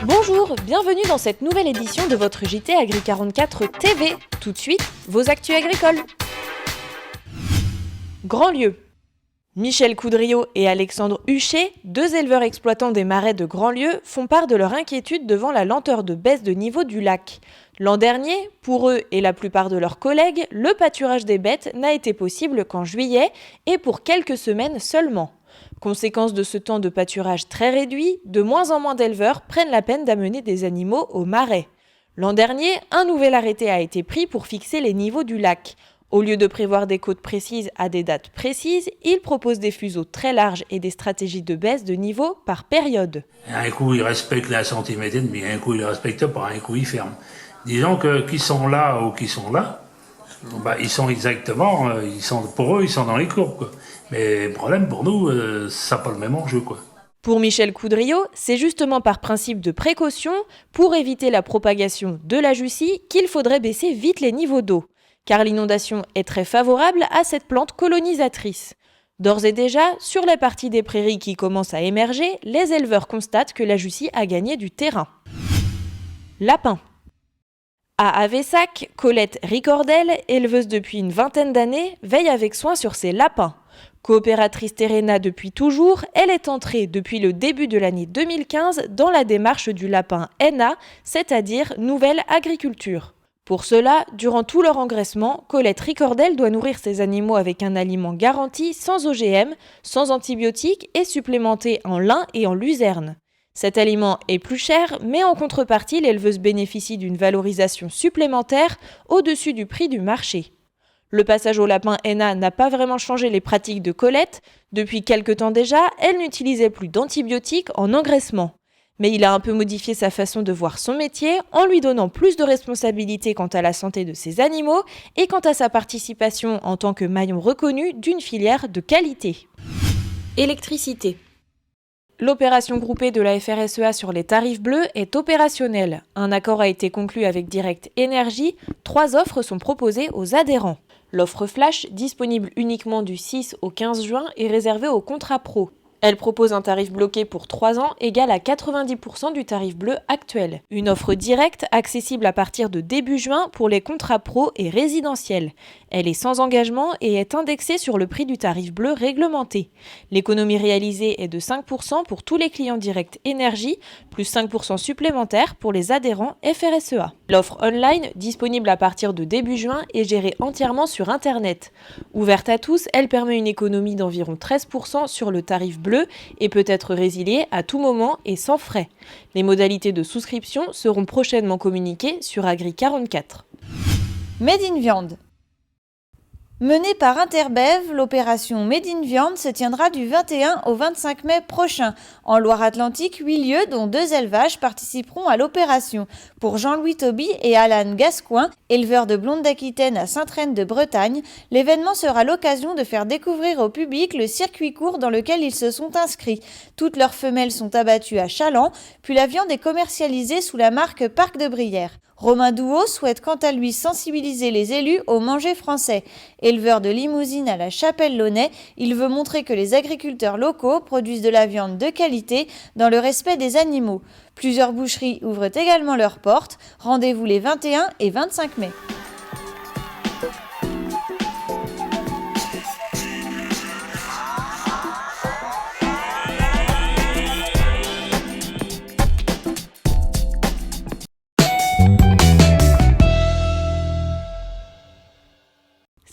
Bonjour, bienvenue dans cette nouvelle édition de votre JT Agri44 TV. Tout de suite, vos actus agricoles. Grandlieu. Michel Coudriot et Alexandre Huchet, deux éleveurs exploitants des marais de Grandlieu, font part de leur inquiétude devant la lenteur de baisse de niveau du lac. L'an dernier, pour eux et la plupart de leurs collègues, le pâturage des bêtes n'a été possible qu'en juillet et pour quelques semaines seulement. Conséquence de ce temps de pâturage très réduit, de moins en moins d'éleveurs prennent la peine d'amener des animaux au marais. L'an dernier, un nouvel arrêté a été pris pour fixer les niveaux du lac. Au lieu de prévoir des côtes précises à des dates précises, il propose des fuseaux très larges et des stratégies de baisse de niveau par période. Un coup, il respecte la centimètre et demi, un coup, il ne respecte pas, un coup, il ferme. Disons que qui sont là ou qui sont là, ils sont exactement, pour eux, ils sont dans les courbes, quoi. Mais le problème pour nous, ça n'a pas le même enjeu, quoi. Pour Michel Coudriot, c'est justement par principe de précaution, pour éviter la propagation de la Jussie, qu'il faudrait baisser vite les niveaux d'eau. Car l'inondation est très favorable à cette plante colonisatrice. D'ores et déjà, sur les parties des prairies qui commencent à émerger, les éleveurs constatent que la Jussie a gagné du terrain. Lapin. À Avessac, Colette Ricordel, éleveuse depuis une vingtaine d'années, veille avec soin sur ses lapins. Coopératrice Terrena depuis toujours, elle est entrée depuis le début de l'année 2015 dans la démarche du lapin NA, c'est-à-dire Nouvelle Agriculture. Pour cela, durant tout leur engraissement, Colette Ricordel doit nourrir ses animaux avec un aliment garanti sans OGM, sans antibiotiques et supplémenté en lin et en luzerne. Cet aliment est plus cher, mais en contrepartie, l'éleveuse bénéficie d'une valorisation supplémentaire au-dessus du prix du marché. Le passage au lapin NA n'a pas vraiment changé les pratiques de Colette. Depuis quelque temps déjà, elle n'utilisait plus d'antibiotiques en engraissement. Mais il a un peu modifié sa façon de voir son métier en lui donnant plus de responsabilités quant à la santé de ses animaux et quant à sa participation en tant que maillon reconnu d'une filière de qualité. Électricité. L'opération groupée de la FRSEA sur les tarifs bleus est opérationnelle. Un accord a été conclu avec Direct Énergie. 3 offres sont proposées aux adhérents. L'offre Flash, disponible uniquement du 6 au 15 juin, est réservée aux contrats pro. Elle propose un tarif bloqué pour 3 ans égal à 90% du tarif bleu actuel. Une offre directe accessible à partir de début juin pour les contrats pro et résidentiels. Elle est sans engagement et est indexée sur le prix du tarif bleu réglementé. L'économie réalisée est de 5% pour tous les clients Direct Énergie, plus 5% supplémentaires pour les adhérents FRSEA. L'offre online, disponible à partir de début juin, est gérée entièrement sur Internet. Ouverte à tous, elle permet une économie d'environ 13% sur le tarif bleu et peut être résilié à tout moment et sans frais. Les modalités de souscription seront prochainement communiquées sur Agri44. Made in Viande. Menée par Interbev, l'opération Made in Viande se tiendra du 21 au 25 mai prochain. En Loire-Atlantique, 8 lieux, dont 2 élevages, participeront à l'opération. Pour Jean-Louis Toby et Alan Gascoin, éleveurs de blondes d'Aquitaine à Sainte-Reine de Bretagne, l'événement sera l'occasion de faire découvrir au public le circuit court dans lequel ils se sont inscrits. Toutes leurs femelles sont abattues à Chaland, puis la viande est commercialisée sous la marque Parc de Brière. Romain Douot souhaite quant à lui sensibiliser les élus au manger français. Éleveur de limousine à la Chapelle-Launay, il veut montrer que les agriculteurs locaux produisent de la viande de qualité dans le respect des animaux. Plusieurs boucheries ouvrent également leurs portes. Rendez-vous les 21 et 25 mai.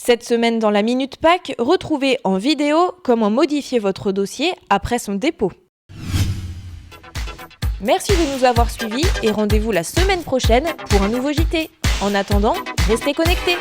Cette semaine dans la Minute PAC, retrouvez en vidéo comment modifier votre dossier après son dépôt. Merci de nous avoir suivis et rendez-vous la semaine prochaine pour un nouveau JT. En attendant, restez connectés.